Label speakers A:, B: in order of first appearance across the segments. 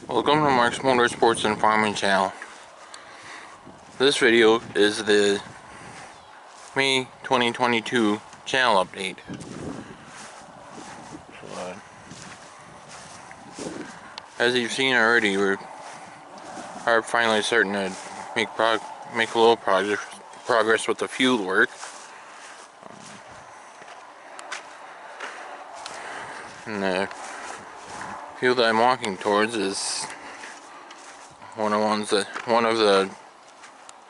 A: Welcome to Mark's Motorsports and Farming channel. This video is the May 2022 channel update. So, as you've seen already, we are finally starting to make a little progress with the field work. And the field that I'm walking towards is one of the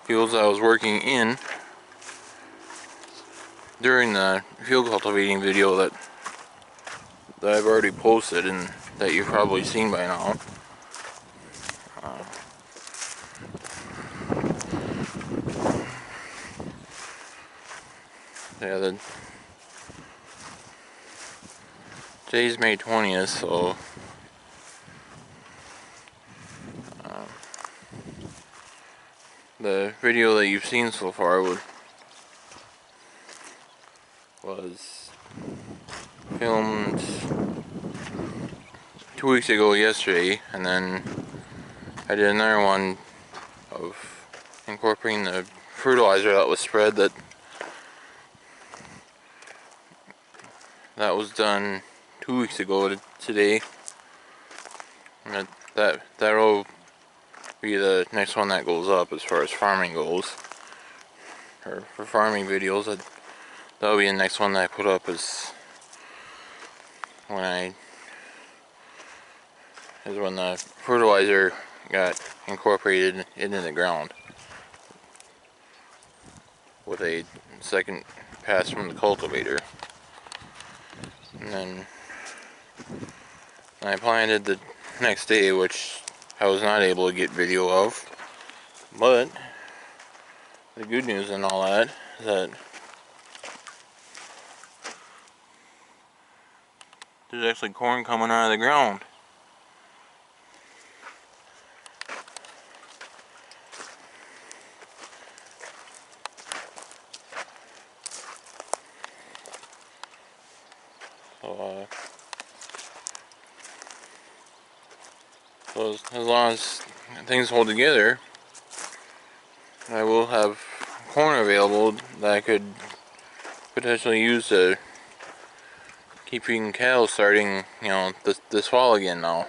A: fields I was working in during the field cultivating video that I've already posted and that you've probably seen by now. Yeah, today's May 20th, so the video that you've seen so far was filmed 2 weeks ago yesterday, and then I did another one of incorporating the fertilizer that was spread that was done 2 weeks ago today, and that'll be the next one that goes up as far as farming goes, or for farming videos. That'll be the next one that I put up is when the fertilizer got incorporated into the ground with a second pass from the cultivator. And then I planted the next day, which I was not able to get video of, but the good news in all that is that there's actually corn coming out of the ground. So as long as things hold together, I will have corn available that I could potentially use to keep feeding cattle starting, this fall again now.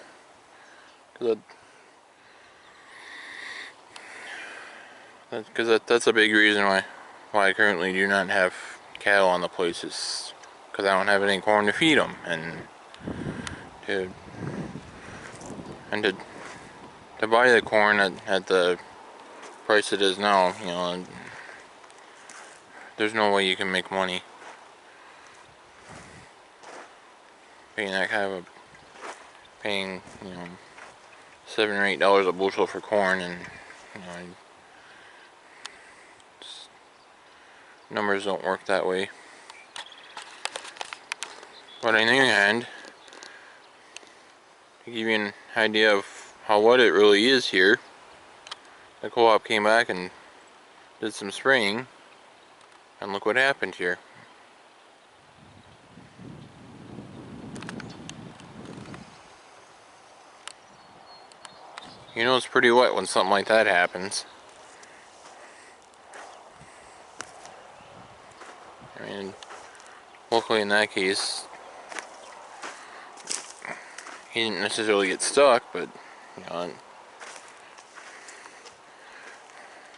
A: That's a big reason why I currently do not have cattle on the place, is because I don't have any corn to feed them, and to buy the corn at the price it is now, there's no way you can make money paying that kind of paying $7 or $8 a bushel for corn, and numbers don't work that way. But on the other hand, to give you an idea of how wet it really is here, the co-op came back and did some spraying, and look what happened here. You know it's pretty wet when something like that happens. I mean, luckily in that case, he didn't necessarily get stuck, but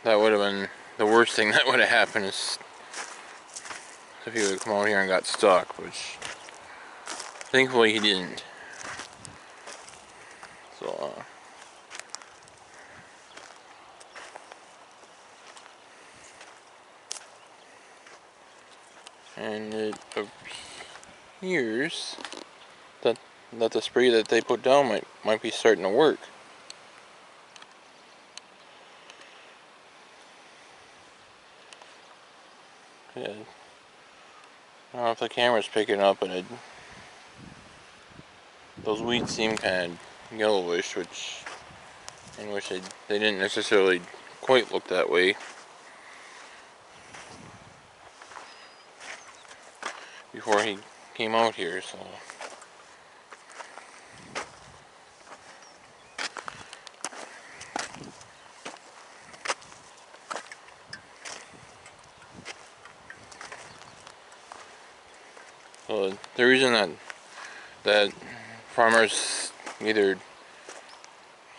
A: that would have been the worst thing that would have happened, is if he would have come out here and got stuck, which thankfully he didn't. So and it appears that the spray that they put down might be starting to work. Yeah. I don't know if the camera's picking up, but those weeds seem kind of yellowish, which they didn't necessarily quite look that way before he came out here. So So the reason that farmers either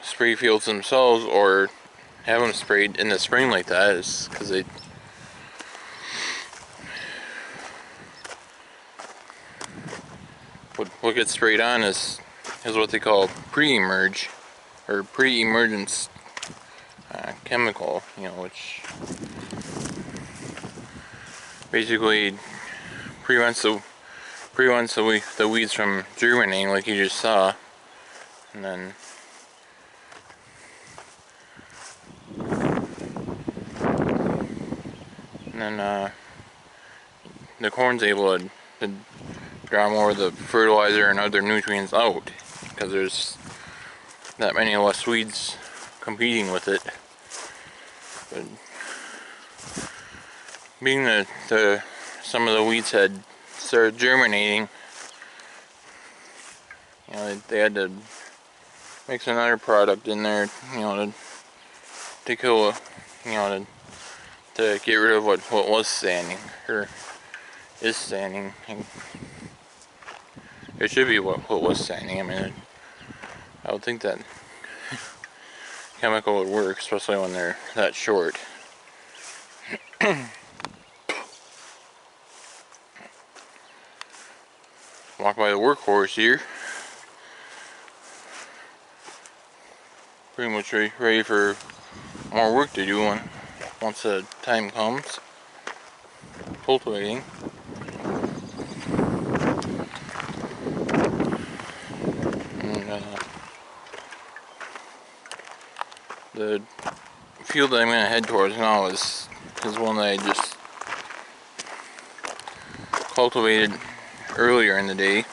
A: spray fields themselves or have them sprayed in the spring like that is because what gets sprayed on is what they call pre-emerge or pre-emergence chemical, you know, which basically prevents the weeds from germinating, like you just saw, and then the corn's able to draw more of the fertilizer and other nutrients out because there's that many less weeds competing with it. But being that some of the weeds had started germinating, you know, they had to mix another product in there, you know, to kill, you know, to get rid of what was standing or is standing. It should be what was standing. I mean, I would think that chemical would work, especially when they're that short. Walk by the workhorse here. Pretty much ready for more work to do once the time comes. Cultivating. And the field that I'm going to head towards now is one that I just cultivated earlier in the day.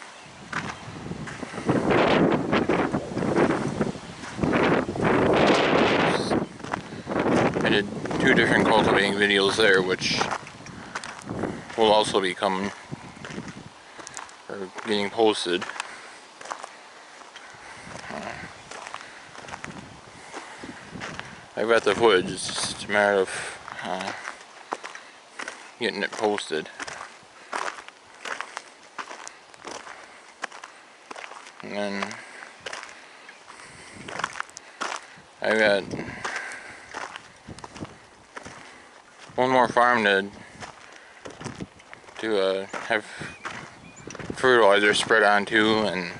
A: I did 2 different cultivating videos there, which will also be coming or getting posted. I've got the footage, it's just a matter of getting it posted. And then I've got one more farm to have fertilizer spread onto and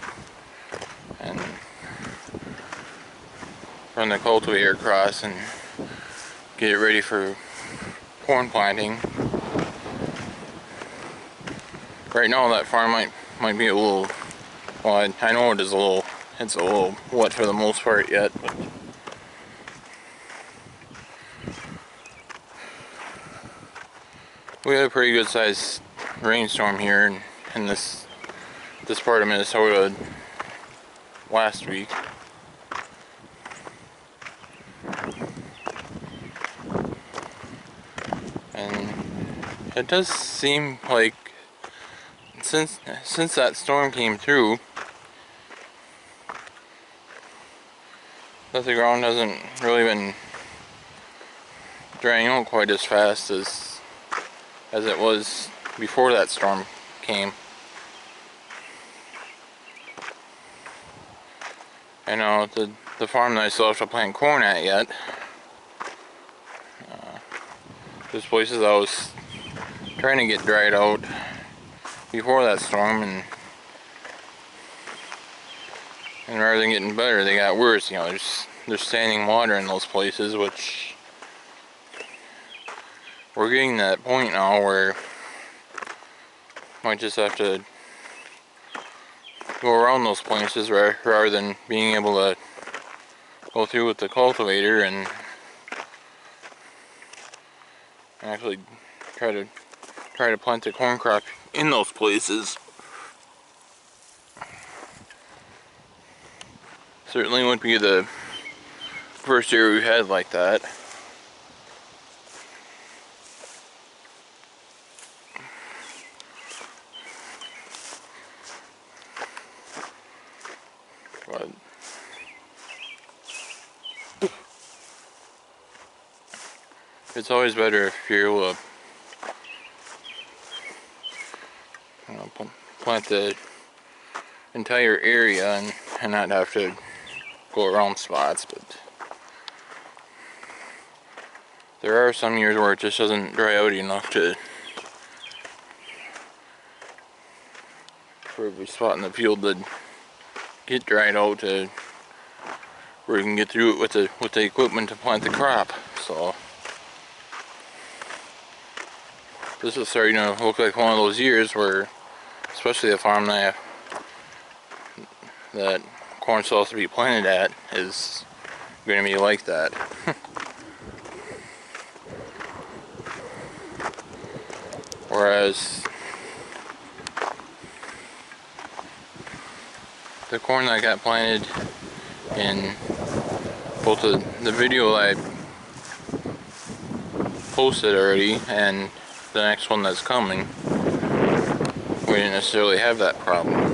A: run the cultivator across and get it ready for corn planting. Right now that farm might be a little, well, I know it's a little wet for the most part yet, but we had a pretty good sized rainstorm here in this part of Minnesota last week. And it does seem like since that storm came through that the ground hasn't really been drying out quite as fast as it was before that storm came. I know the farm that I still have to plant corn at yet. There's places I was trying to get dried out before that storm, and rather than getting better, they got worse. You know, there's standing water in those places, which we're getting to that point now where might just have to go around those places rather than being able to go through with the cultivator and actually try to plant the corn crop in those places. Certainly wouldn't be the first year we've had like that. But it's always better if you're able to, you know, plant the entire area and not have to go around spots, but there are some years where it just doesn't dry out enough for every spot in the field to get dried out to where you can get through it with the equipment to plant the crop. So this is starting to look like one of those years where, especially the farm that corn's supposed to be planted at, is going to be like that. Whereas the corn that got planted in both the video that I posted already and the next one that's coming, we didn't necessarily have that problem.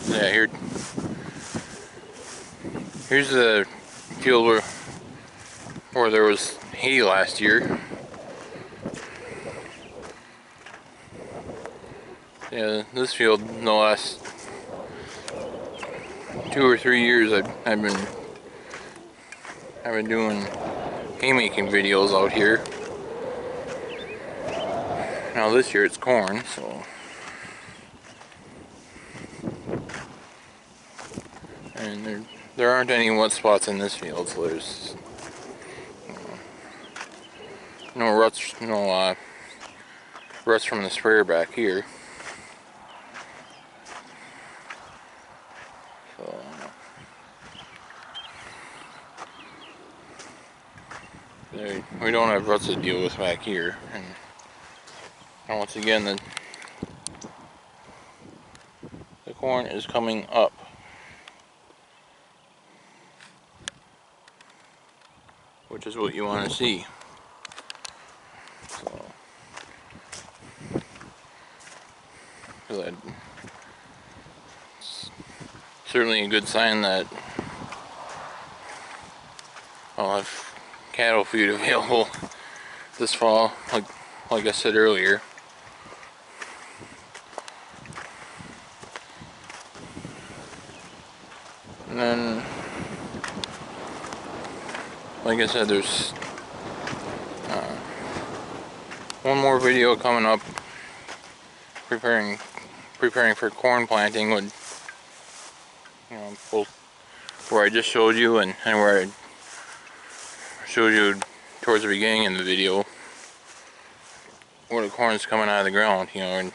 A: Yeah, here's the field where there was hay last year. Yeah, this field in the last 2 or 3 years I've been doing haymaking videos out here. Now this year it's corn, so, and there aren't any wet spots in this field, so there's no ruts from the sprayer back here. So we don't have ruts to deal with back here, and once again the corn is coming up. Which is what you want to see. So, it's certainly a good sign that I'll have cattle food available this fall, like I said earlier. And then, like I said, there's one more video coming up preparing for corn planting, with, both where I just showed you and where I showed you towards the beginning in the video where the corn is coming out of the ground, and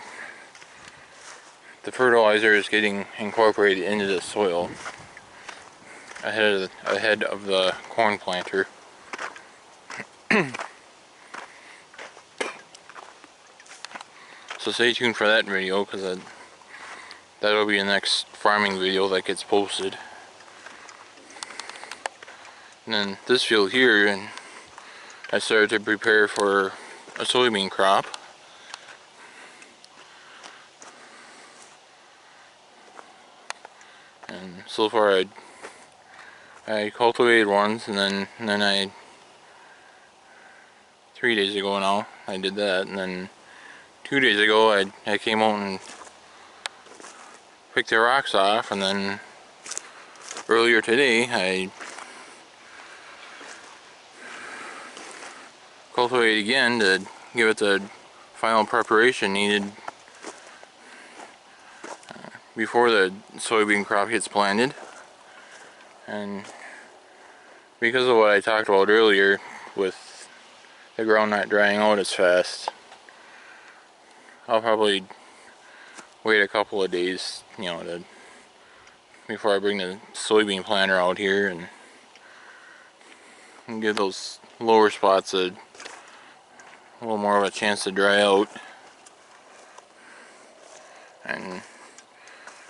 A: the fertilizer is getting incorporated into the soil ahead of the corn planter. So stay tuned for that video, because that'll be the next farming video that gets posted. And then this field here, and I started to prepare for a soybean crop. And so far I cultivated once, and then I 3 days ago now I did that, and then 2 days ago I came out and picked the rocks off, and then earlier today I cultivated again to give it the final preparation needed before the soybean crop gets planted. And because of what I talked about earlier with the ground not drying out as fast, I'll probably wait a couple of days, before I bring the soybean planter out here and give those lower spots a little more of a chance to dry out, and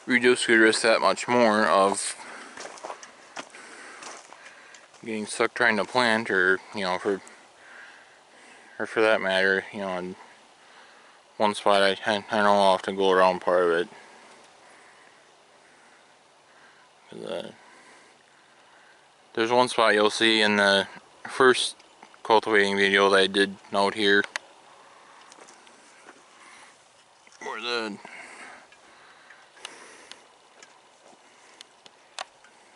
A: reduce the risk that much more of getting stuck trying to plant, or for that matter, in one spot I know I'll have to go around part of it. There's one spot you'll see in the first cultivating video that I did out here, where the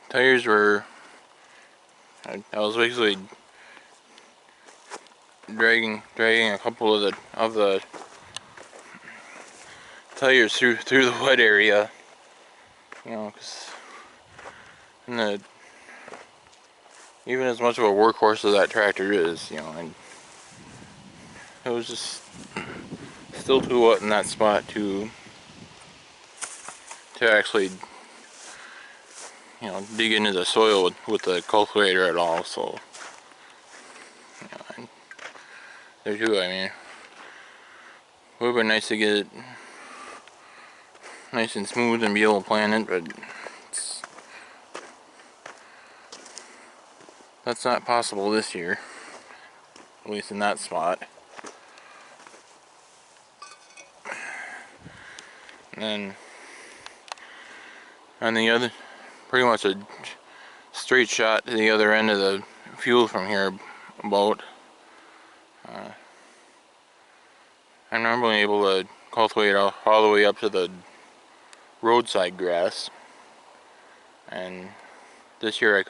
A: tires were, I was basically dragging a couple of the tires through the wet area, you know, because even as much of a workhorse as that tractor is, you know, and it was just still too wet in that spot to actually, you know, dig into the soil with the cultivator at all. So, you know, and there too, I mean, it would have been nice to get it nice and smooth and be able to plant it, but that's not possible this year, at least in that spot. And then on the other, pretty much a straight shot to the other end of the field from here, about I'm normally able to cultivate all the way up to the roadside grass, and this year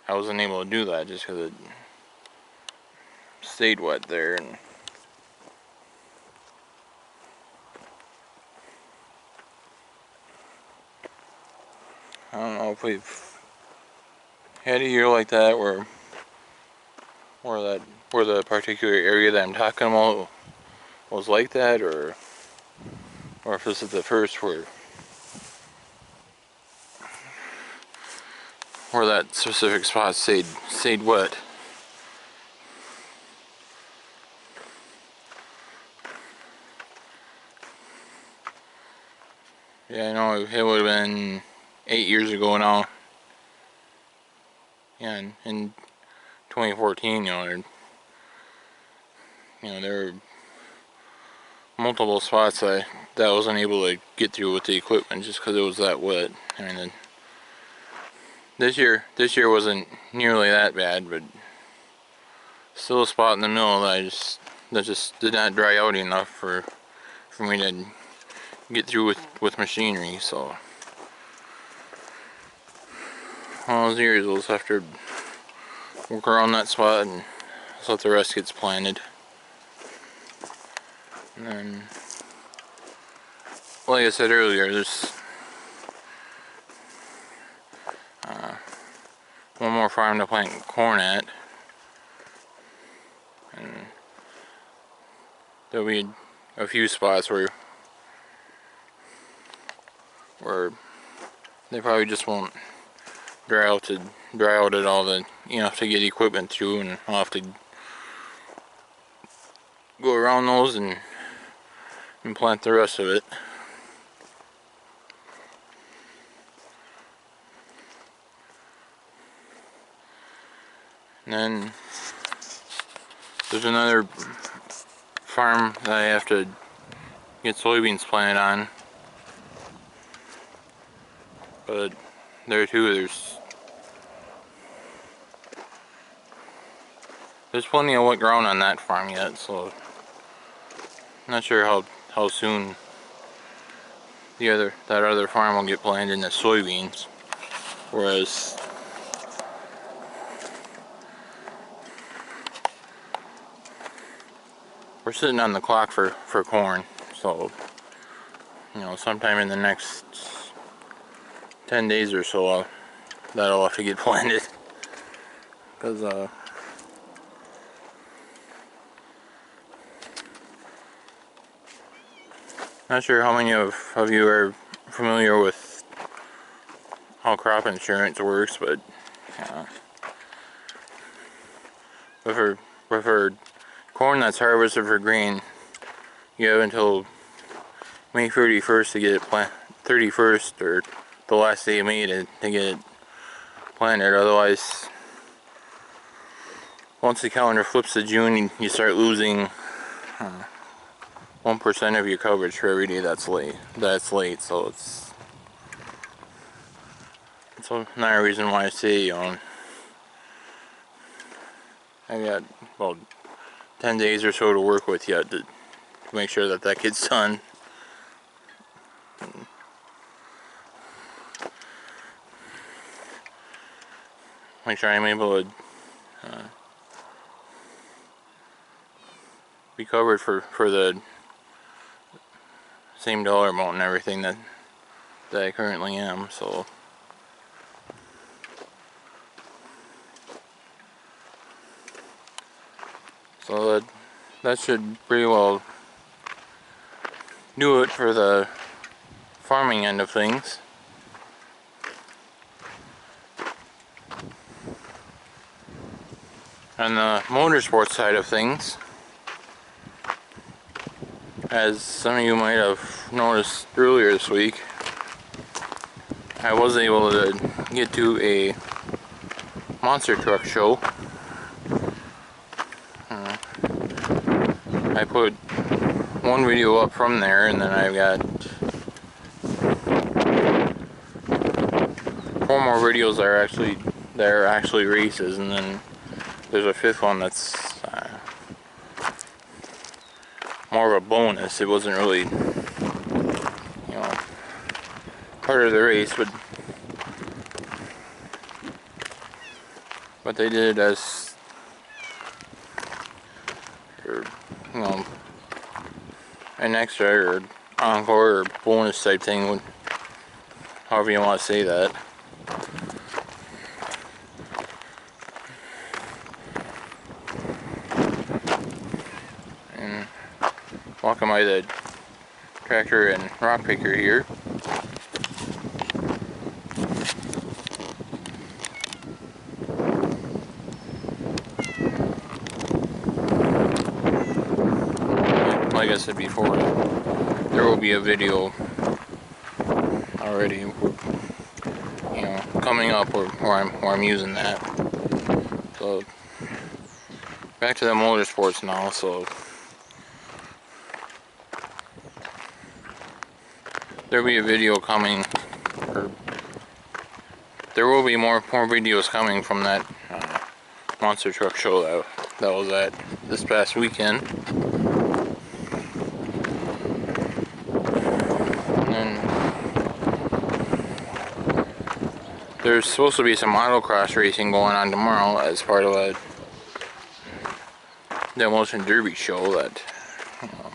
A: I wasn't able to do that just because it stayed wet there. And I don't know if we've had a year like that where the particular area that I'm talking about was like that, or if this is the first where that specific spot stayed wet. Yeah, I know it would have been 8 years ago now. Yeah, in 2014, you know, there were multiple spots that I wasn't able to get through with the equipment just because it was that wet. I mean, this year wasn't nearly that bad, but still a spot in the middle that just did not dry out enough for me to get through with machinery. So all those years we'll just have to work around that spot and just let the rest gets planted. And then, like I said earlier, there's one more farm to plant corn at, and there'll be a few spots where they probably just won't dry out at all, to to get equipment through, and I'll have to go around those and plant the rest of it. And then there's another farm that I have to get soybeans planted on, but there too there's plenty of wet ground on that farm yet, so I'm not sure how soon that other farm will get planted into soybeans, whereas we're sitting on the clock for corn. So, sometime in the next 10 days or so, that'll have to get planted, because not sure how many of you are familiar with how crop insurance works, but for corn that's harvested for grain, you have until May 31st to get it 31st or the last day of May to get it planted. Otherwise, once the calendar flips to June, you start losing 1% of your coverage for every day that's late. So it's another reason why I say, I got about 10 days or so to work with yet to make sure that that gets done. Make sure I'm able to be covered for the same dollar amount and everything that I currently am. So that should pretty well do it for the farming end of things. On the motorsports side of things, as some of you might have noticed earlier this week, I was able to get to a monster truck show. I put one video up from there, and then I've got 4 more videos that are actually races, and then there's a 5th one that's more of a bonus. It wasn't really, you know, part of the race, but they did it as, or, you know, an extra or encore or bonus type thing, however you want to say that. And walking by the tractor and rock picker here. Like I said before, there will be a video already, you know, coming up where I'm using that. So back to the motorsports now. So there'll be a video coming, or there will be more videos coming from that monster truck show that was at this past weekend. And there's supposed to be some autocross racing going on tomorrow as part of a demolition derby show that, you know,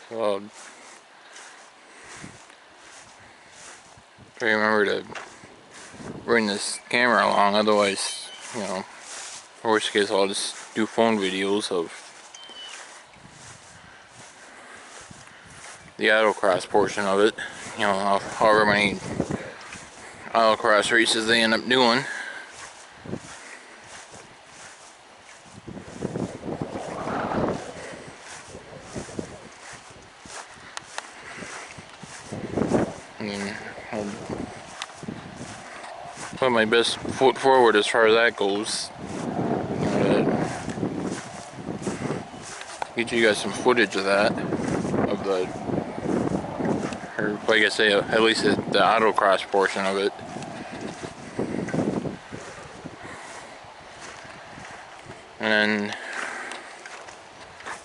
A: so I remember to bring this camera along, otherwise, you know, worst case I'll just do phone videos of the autocross portion of it, you know, however many autocross races they end up doing. I mean, I'll put my best foot forward as far as that goes. Get you guys some footage of that, of the, or like I say, at least the autocross portion of it. And then,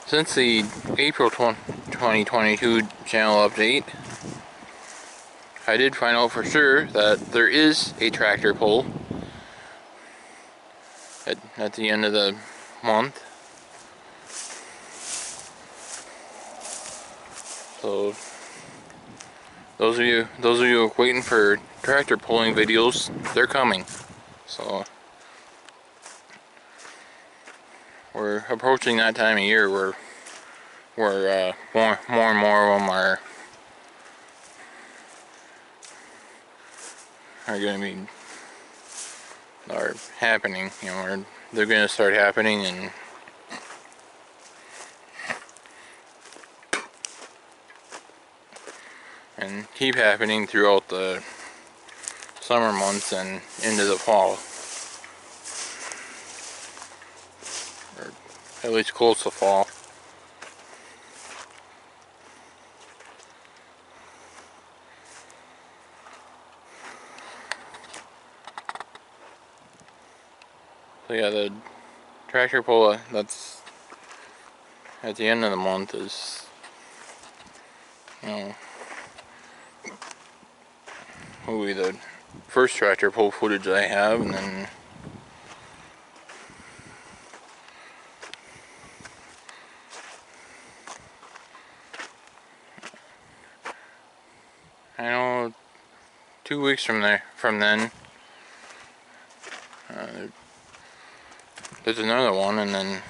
A: since the April 2022 channel update, I did find out for sure that there is a tractor pull at the end of the month. So those of you waiting for tractor pulling videos, they're coming. So we're approaching that time of year where more and more of them are going to be happening. You know, or they're going to start happening and keep happening throughout the summer months and into the fall, or at least close to fall. So yeah, the tractor pull that's at the end of the month is, you know, will be the first tractor pull footage I have, and then I know 2 weeks from then, there's another one, and then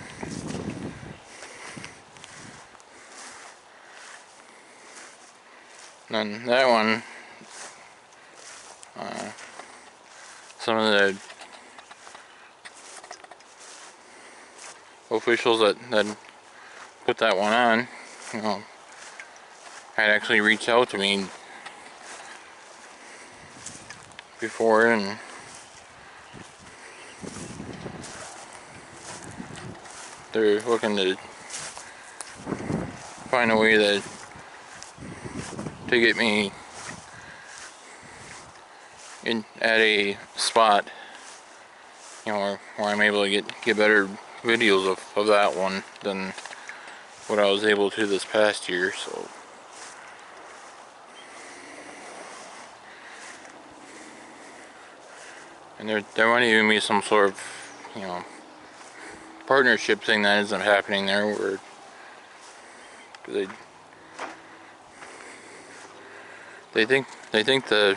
A: that one, some of the officials that put that one on, you know, had actually reached out to me before, and they're looking to find a way to get me in at a spot, you know, where I'm able to get better videos of that one than what I was able to this past year. So and there might even be some sort of, you know, partnership thing that ends up happening there, where they think the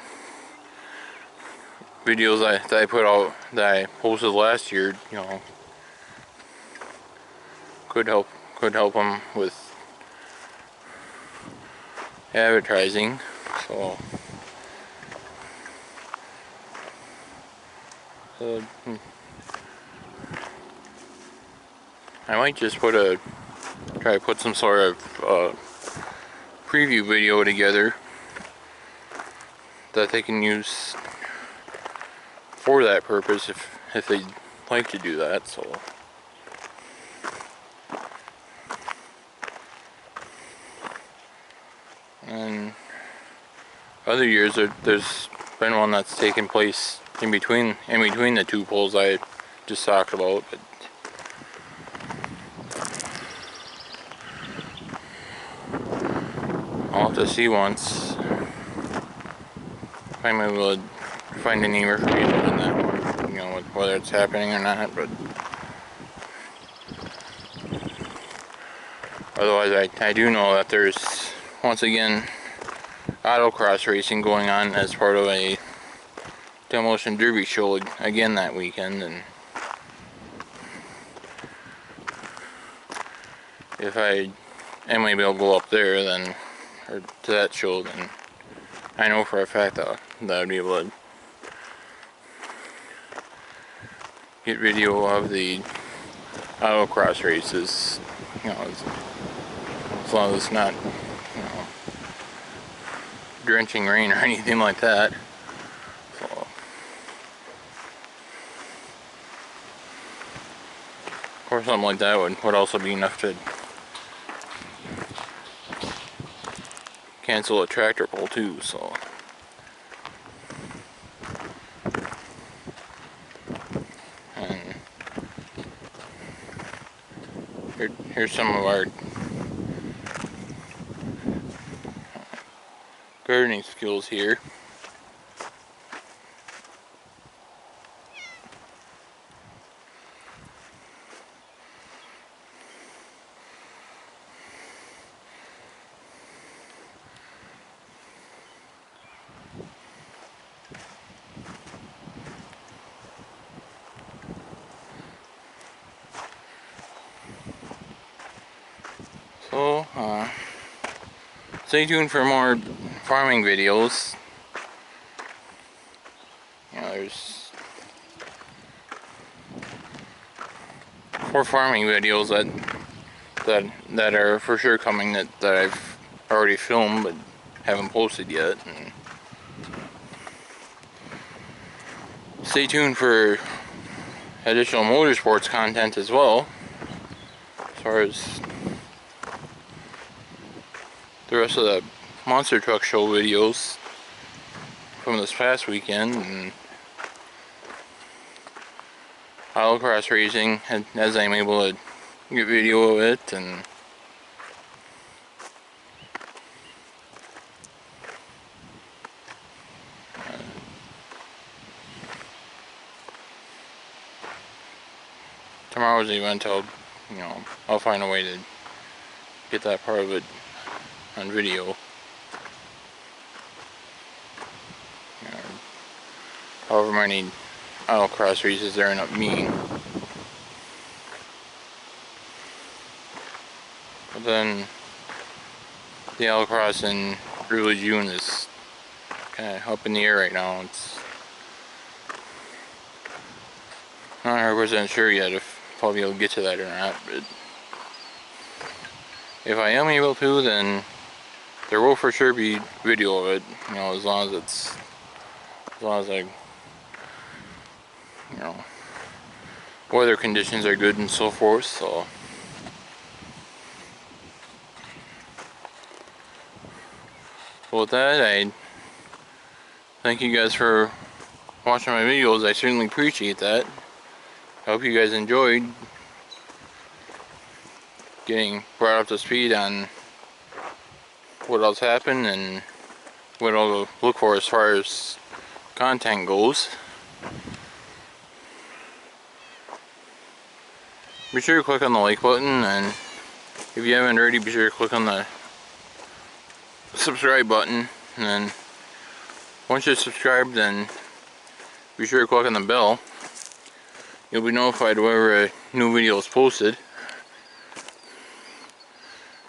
A: videos that I put out, that I posted last year, you know, could help them with advertising. So I might just try to put some sort of preview video together that they can use for that purpose if they'd like to do that. So and other years there's been one that's taken place in between the two polls I just talked about, but I'll have to see once if I'm able to find any information on that one, you know, whether it's happening or not. But otherwise, I do know that there's once again autocross racing going on as part of a demolition derby show again that weekend, and if I am able to go up there, then, or to that show, then I know for a fact that I'd be able to get video of the autocross races, you know, as long as it's not, you know, drenching rain or anything like that. So, of course, something like that would also be enough to cancel a tractor pull too. So and here's some of our gardening skills here. So stay tuned for more farming videos. You know, there's 4 farming videos that are for sure coming that I've already filmed but haven't posted yet. And stay tuned for additional motorsports content as well, as far as the rest of the monster truck show videos from this past weekend. And autocross racing as I'm able to get video of it, and tomorrow's event, I'll find a way to get that part of it on video. However many autocross races there end up being. But then the autocross in early June is kind of up in the air right now. It's not 100% sure yet if I'll be able to get to that or not, but if I am able to, then there will for sure be video of it, as long as I, weather conditions are good and so forth. So with that, I thank you guys for watching my videos. I certainly appreciate that. I hope you guys enjoyed getting brought up to speed on what else happened and what I'll look for as far as content goes. Be sure to click on the like button, and if you haven't already, be sure to click on the subscribe button, and then once you're subscribed, then be sure to click on the bell. You'll be notified whenever a new video is posted.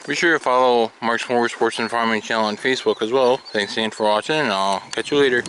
A: Be sure to follow Mark's Motorsports and Farming channel on Facebook as well. Thanks again for watching, and I'll catch you later.